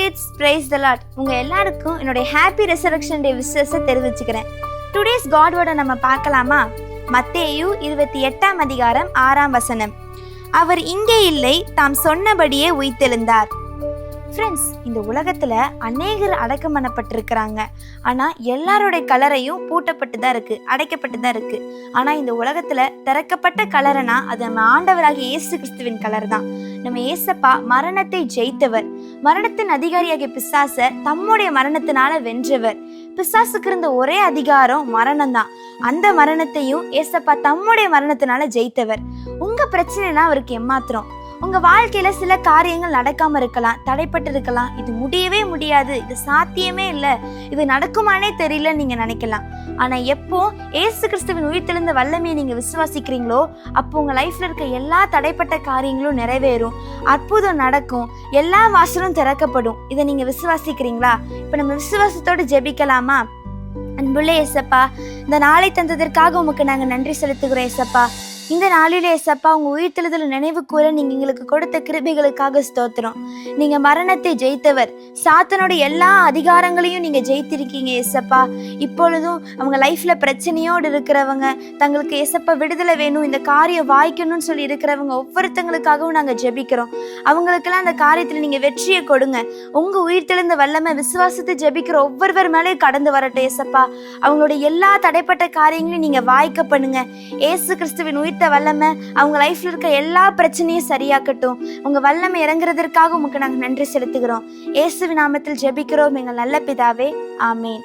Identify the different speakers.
Speaker 1: Kids, praise the Lord. உங்கள் எல்லாருக்கும் என்னுடைய ஹாப்பி ரெசரக்ஷன் டே விஷஸை தெரிவிச்சுக்கிறேன். டுடேஸ் காட் வேர்டை நம்ம பார்க்கலாமா? மத்தேயு 28 அவர் இங்கே இல்லை, தாம் சொன்னபடியே உயிர்த்தெழுந்தார். ஃப்ரெண்ட்ஸ், இந்த உலகத்தில் அநேகர் அடக்கம் பண்ணப்பட்டிருக்கிறாங்க. ஆனால் எல்லாரோடைய கலரையும் பூட்டப்பட்டு தான் இருக்குது, அடைக்கப்பட்டு தான் இருக்குது. ஆனால் இந்த உலகத்தில் திறக்கப்பட்ட கலரைனா அது நம்ம ஆண்டவராகிய இயேசு கிறிஸ்துவின் கலர் தான். நம்ம ஏசப்பா மரணத்தை ஜெயித்தவர், மரணத்தின் அதிகாரியாகிய பிசாசை தம்முடைய மரணத்தினால வென்றவர். பிசாசுக்கு இருந்த ஒரே அதிகாரம் மரணம் தான். அந்த மரணத்தையும் ஏசப்பா தம்முடைய மரணத்தினால ஜெயித்தவர். உங்கள் பிரச்சனைனா அவருக்கு ஏமாத்திரம். உங்க வாழ்க்கையில சில காரியங்கள் நடக்காம இருக்கலாம், தடைப்பட்டு இருக்கலாம். இது முடியவே முடியாது, இது சாத்தியமே இல்லை, இது நடக்குமானே தெரியல நீங்க நினைக்கலாம். ஆனா எப்போ ஏசு கிறிஸ்துவின் உயிர்த்தெழுந்த வல்லமையை நீங்க விசுவாசிக்கிறீங்களோ அப்போ உங்க லைஃப்ல இருக்க எல்லா தடைப்பட்ட காரியங்களும் நிறைவேறும், அற்புதம் நடக்கும், எல்லா வாசலும் திறக்கப்படும். இதை நீங்க விசுவாசிக்கிறீங்களா? இப்ப நம்ம விசுவாசத்தோடு ஜெபிக்கலாமா? அன்புள்ள ஏசப்பா, இந்த நாளை தந்ததற்காக உமக்கு நாங்க நன்றி செலுத்துகிறோம் ஏசப்பா. இந்த நாளிலே ஏசப்பா உங்க உயிர்த்தெழுதல் நினைவு கூற நீங்க எங்களுக்கு கொடுத்த கிருபைகளுக்காக ஸ்தோத்திரம். நீங்க மரணத்தை ஜெயித்தவர், சாத்தனோட எல்லா அதிகாரங்களையும் நீங்க ஜெயித்திருக்கீங்க ஏசப்பா. இப்பொழுதும் அவங்க லைஃப்ல பிரச்சனையோடு இருக்கிறவங்க, தங்களுக்கு ஏசப்பா விடுதலை வேணும், இந்த காரியம் வாய்க்கணும்னு சொல்லி இருக்கிறவங்க ஒவ்வொருத்தங்களுக்காகவும் நாங்க ஜெபிக்கிறோம். அவங்களுக்கெல்லாம் அந்த காரியத்துல நீங்க வெற்றியை கொடுங்க. உங்க உயிர்த்தெழுந்த வல்லமை விசுவாசத்தை ஜெபிக்கிற ஒவ்வொருவர் மேலே கடந்து வரட்டும் ஏசப்பா. அவங்களுடைய எல்லா தடைப்பட்ட காரியங்களையும் நீங்க வாய்க்க பண்ணுங்க. ஏசு கிறிஸ்துவின் வல்லமை அவங்க லைஃப்ல இருக்க எல்லா பிரச்சனையும் சரியாக்கட்டும். உங்க வல்லமை இறங்குறதற்காக உங்களுக்கு நாங்கள் நன்றி செலுத்துகிறோம். இயேசுவின் நாமத்தில் ஜெபிக்கிறோம் எங்கள் நல்ல பிதாவே, ஆமேன்.